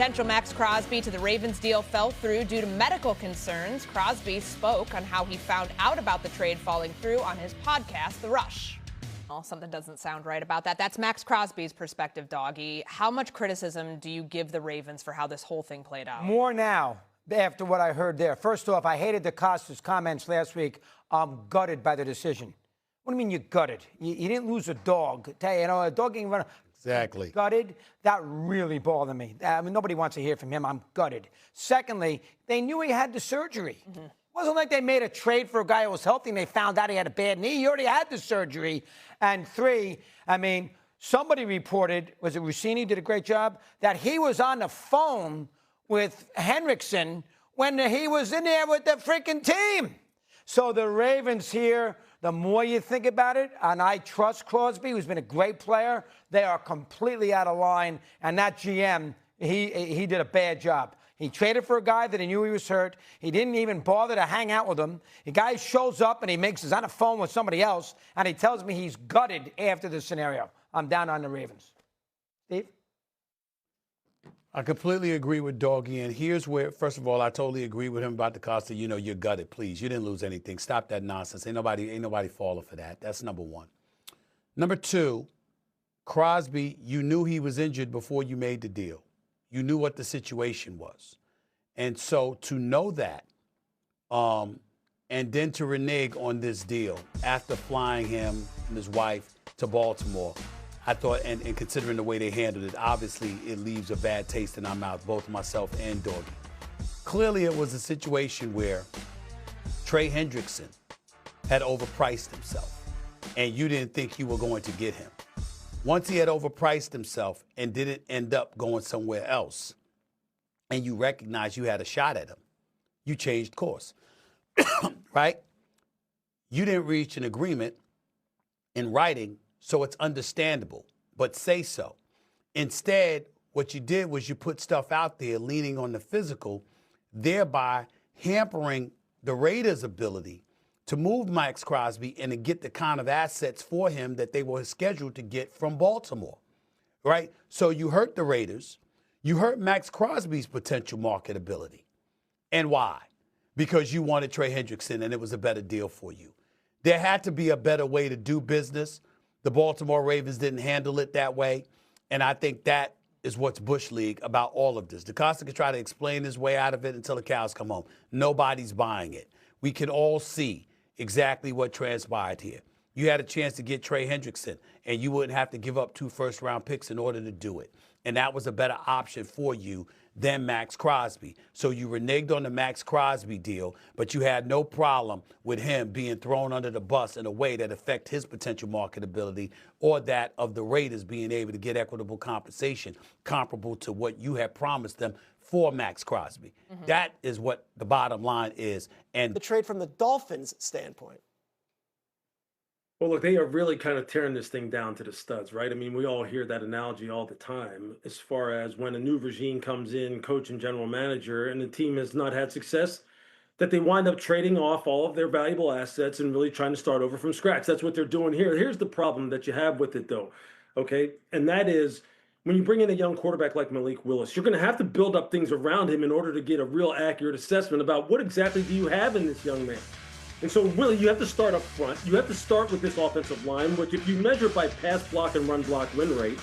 Potential Maxx Crosby to the Ravens deal fell through due to medical concerns. Crosby spoke on how he found out about the trade falling through on his podcast, The Rush. Well, something doesn't sound right about that. That's Maxx Crosby's perspective, Doggy. How much criticism do you give the Ravens for how this whole thing played out? More now after what I heard there. First off, I hated the Costa's comments last week. I'm gutted by the decision. What do you mean you're gutted? You didn't lose a dog. You know, a dog ain't run. Exactly. Gutted. That really bothered me. I mean, nobody wants to hear from him. I'm gutted. Secondly, they knew he had the surgery. Mm-hmm. It wasn't like they made a trade for a guy who was healthy and they found out he had a bad knee. He already had the surgery. And three, I mean, somebody reported, was it Rossini did a great job, that he was on the phone with Hendrickson when he was in there with the freaking team. So the Ravens here, the more you think about it, and I trust Crosby, who's been a great player, they are completely out of line. And that GM, he did a bad job. He traded for a guy that he knew he was hurt. He didn't even bother to hang out with him. The guy shows up and he's on the phone with somebody else, and he tells me he's gutted after the scenario. I'm down on the Ravens. Steve? I completely agree with Doggy, and here's where, first of all, I totally agree with him about the Costa. You know, you're gutted, please. You didn't lose anything. Stop that nonsense. Ain't nobody falling for that. That's number one. Number two, Crosby, you knew he was injured before you made the deal. You knew what the situation was. And so to know that, and then to renege on this deal after flying him and his wife to Baltimore, I thought, and considering the way they handled it, obviously it leaves a bad taste in our mouth, both myself and Doggy. Clearly it was a situation where Trey Hendrickson had overpriced himself, and you didn't think you were going to get him. Once he had overpriced himself and didn't end up going somewhere else, and you recognized you had a shot at him, you changed course, right? You didn't reach an agreement in writing, so it's understandable, but say so. Instead, what you did was you put stuff out there leaning on the physical, thereby hampering the Raiders' ability to move Maxx Crosby and to get the kind of assets for him that they were scheduled to get from Baltimore, right? So you hurt the Raiders. You hurt Maxx Crosby's potential marketability. And why? Because you wanted Trey Hendrickson and it was a better deal for you. There had to be a better way to do business. The Baltimore Ravens didn't handle it that way, and I think that is what's Bush League about all of this. DeCosta can try to explain his way out of it until the cows come home. Nobody's buying it. We can all see exactly what transpired here. You had a chance to get Trey Hendrickson, and you wouldn't have to give up 2 first-round picks in order to do it. And that was a better option for you than Maxx Crosby. So you reneged on the Maxx Crosby deal, but you had no problem with him being thrown under the bus in a way that affect his potential marketability or that of the Raiders being able to get equitable compensation comparable to what you had promised them for Maxx Crosby. Mm-hmm. That is what the bottom line is. And the trade from the Dolphins' standpoint. Well, look, they are really kind of tearing this thing down to the studs, right? I mean, we all hear that analogy all the time as far as when a new regime comes in, coach and general manager, and the team has not had success, that they wind up trading off all of their valuable assets and really trying to start over from scratch. That's what they're doing here. Here's the problem that you have with it, though, okay? And that is when you bring in a young quarterback like Malik Willis, you're going to have to build up things around him in order to get a real accurate assessment about what exactly do you have in this young man. And so, really, you have to start up front. You have to start with this offensive line, which, if you measure by pass block and run block win rate,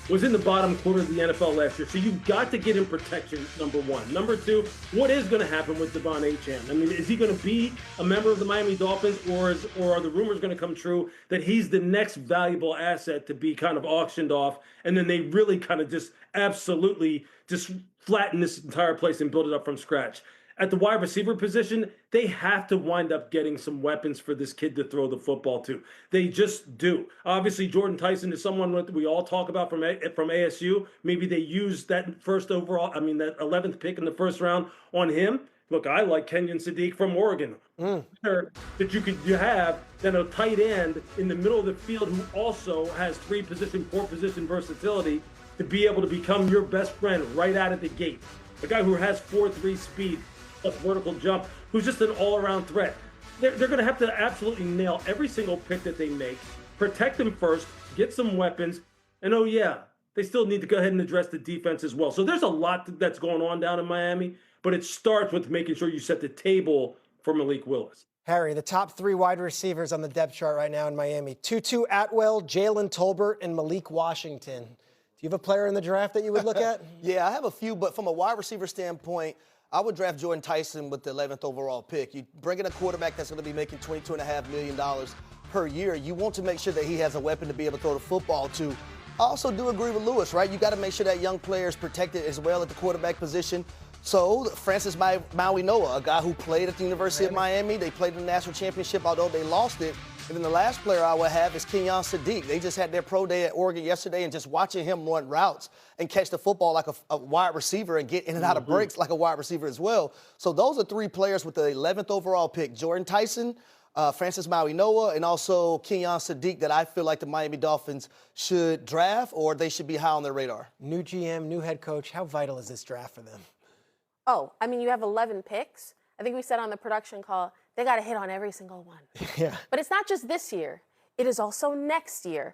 was in the bottom quarter of the NFL last year. So you've got to get in protection, number one. Number two, what is going to happen with Devon Achane? I mean, is he going to be a member of the Miami Dolphins, or are the rumors going to come true that he's the next valuable asset to be kind of auctioned off, and then they really kind of just absolutely just flatten this entire place and build it up from scratch? At the wide receiver position, they have to wind up getting some weapons for this kid to throw the football to. They just do. Obviously, Jordan Tyson is someone that we all talk about from ASU. Maybe they use that that 11th pick in the first round on him. Look, I like Kenyon Sadiq from Oregon. That you have then a tight end in the middle of the field who also has 4-position versatility to be able to become your best friend right out of the gate. A guy who has 4.3 speed, plus vertical jump, who's just an all-around threat. They're going to have to absolutely nail every single pick that they make, protect them first, get some weapons, and oh yeah, they still need to go ahead and address the defense as well. So there's a lot that's going on down in Miami, but it starts with making sure you set the table for Malik Willis. Harry, the top 3 wide receivers on the depth chart right now in Miami: Tutu Atwell, Jalen Tolbert, and Malik Washington. Do you have a player in the draft that you would look at? Yeah, I have a few, but from a wide receiver standpoint, I would draft Jordan Tyson with the 11th overall pick. You bring in a quarterback that's going to be making $22.5 million per year. You want to make sure that he has a weapon to be able to throw the football to. I also do agree with Lewis, right? You got to make sure that young player is protected as well at the quarterback position. So Francis Maui-Noah, a guy who played at the University of Miami. They played in the national championship, although they lost it. And then the last player I would have is Kenyon Sadiq. They just had their pro day at Oregon yesterday, and just watching him run routes and catch the football like a wide receiver and get in and out of breaks like a wide receiver as well. So those are 3 players with the 11th overall pick: Jordan Tyson, Francis Maui-Noah, and also Kenyon Sadiq, that I feel like the Miami Dolphins should draft, or they should be high on their radar. New GM, new head coach. How vital is this draft for them? Oh, I mean, you have 11 picks. I think we said on the production call, they got to hit on every single one. Yeah. But it's not just this year. It is also next year.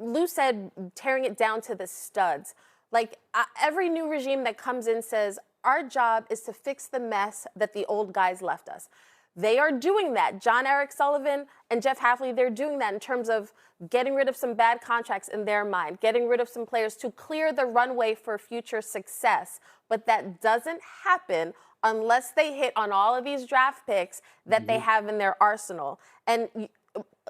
Lou said tearing it down to the studs. Like, every new regime that comes in says, our job is to fix the mess that the old guys left us. They are doing that. John Eric Sullivan and Jeff Hafley, they're doing that in terms of getting rid of some bad contracts in their mind, getting rid of some players to clear the runway for future success. But that doesn't happen unless they hit on all of these draft picks that they have in their arsenal. And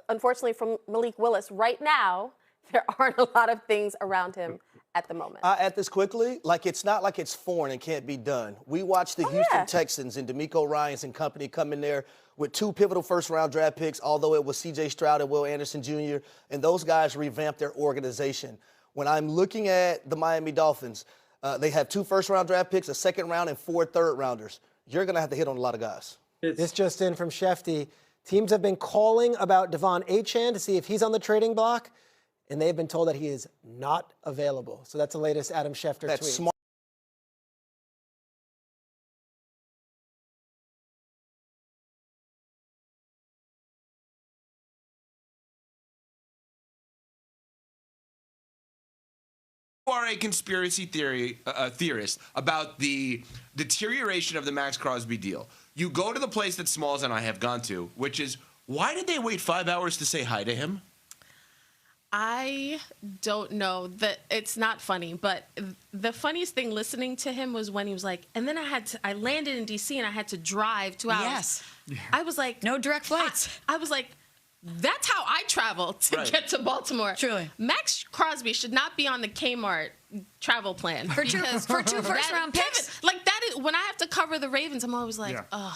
unfortunately, from Malik Willis, right now, there aren't a lot of things around him at the moment. I add this quickly. Like, it's not like it's foreign and can't be done. We watched the Houston Texans and DeMeco Ryans and company come in there with 2 pivotal first-round draft picks, although it was C.J. Stroud and Will Anderson Jr., and those guys revamped their organization. When I'm looking at the Miami Dolphins, they have 2 first-round draft picks, a second-round, and 4 third-rounders. You're going to have to hit on a lot of guys. This just in from Shefty. Teams have been calling about Devon Achane to see if he's on the trading block, and they've been told that he is not available. So that's the latest Adam Schefter tweet. That's smart. You are a conspiracy theorist about the deterioration of the Maxx Crosby deal. You go to the place that Smalls and I have gone to, which is, why did they wait 5 hours to say hi to him? I don't know. It's not funny, but the funniest thing listening to him was when he was like, and then I landed in D.C. and I had to drive 2 hours. Yes. I was like, no direct flights. I was like, that's how I travel to get to Baltimore. Truly. Maxx Crosby should not be on the Kmart travel plan. For two first-round picks? Kevin, like, that is, when I have to cover the Ravens, I'm always like, ugh.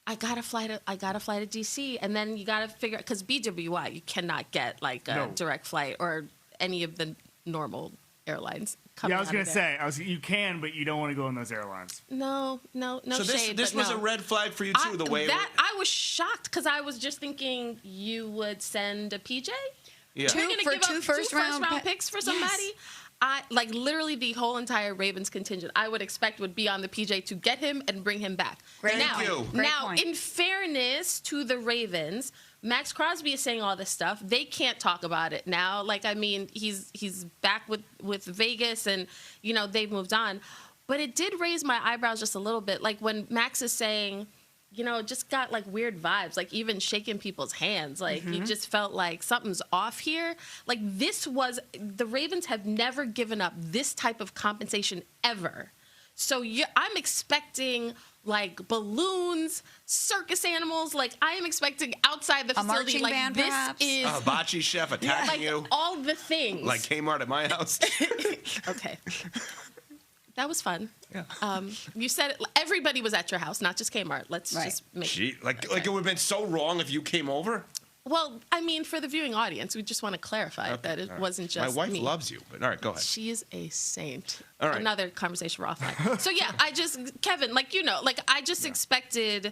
I gotta fly to DC, and then you gotta figure out, because BWI, you cannot get like a direct flight or any of the normal airlines. Yeah, I was gonna say, you can, but you don't want to go on those airlines. No So shade. this was a red flag for you too, the way I was shocked because I was just thinking you would send a PJ. Yeah. You're gonna give two up first-round picks for somebody. Yes. I like literally the whole entire Ravens contingent I would expect would be on the PJ to get him and bring him back. Great Now, point. in fairness to the Ravens, Maxx Crosby is saying all this stuff. They can't talk about it now. Like, I mean, he's back with Vegas, and you know they've moved on. But it did raise my eyebrows just a little bit. Like when Max is saying, you know, just got like weird vibes, like even shaking people's hands. Like you just felt like something's off here. Like the Ravens have never given up this type of compensation ever. So I'm expecting like balloons, circus animals. Like I am expecting outside the facility. Marching like band, this perhaps? is A hibachi chef attacking like you. all the things. Like Kmart at my house. Okay. That was fun. Yeah. You said everybody was at your house, not just Kmart. Let's just make Like it would have been so wrong if you came over. Well, I mean, for the viewing audience, we just want to clarify that it wasn't just my wife me. loves you, but all right, go ahead. She is a saint. All right. Another conversation we're offline. So yeah, Kevin, like I just expected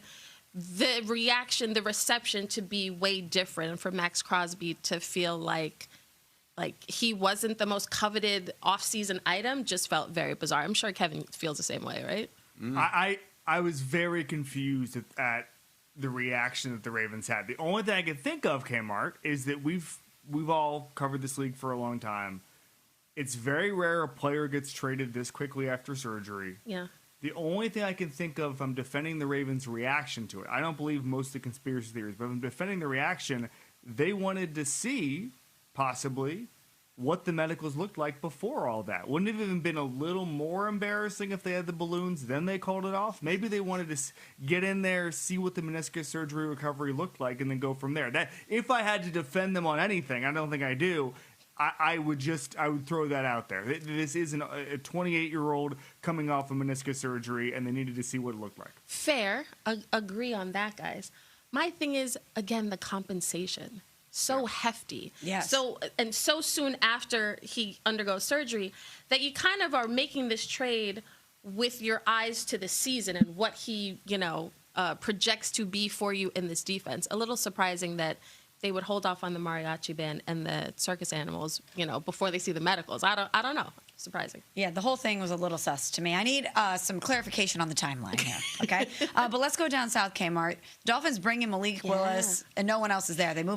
the reaction, the reception to be way different, and for Maxx Crosby to feel like he wasn't the most coveted off-season item just felt very bizarre. I'm sure Kevin feels the same way, right? I was very confused at the reaction that the Ravens had. The only thing I can think of, Kmart, is that we've all covered this league for a long time. It's very rare a player gets traded this quickly after surgery. Yeah. The only thing I can think of, if I'm defending the Ravens' reaction to it, I don't believe most of the conspiracy theories, but if I'm defending the reaction, they wanted to see, possibly, what the medicals looked like before all that. Wouldn't it have even been a little more embarrassing if they had the balloons, then they called it off? Maybe they wanted to get in there, see what the meniscus surgery recovery looked like, and then go from there. That, if I had to defend them on anything, I don't think I do, I would throw that out there. This isn't a 28-year-old coming off of meniscus surgery, and they needed to see what it looked like. Fair. Agree on that, guys. My thing is, again, the compensation. So hefty. Yes. So soon after he undergoes surgery that you kind of are making this trade with your eyes to the season and what he, projects to be for you in this defense. A little surprising that they would hold off on the mariachi band and the circus animals, before they see the medicals. I don't know. Surprising. Yeah, the whole thing was a little sus to me. I need some clarification on the timeline here, okay? But let's go down south, Kmart. Dolphins bring in Malik Willis, and no one else is there. They move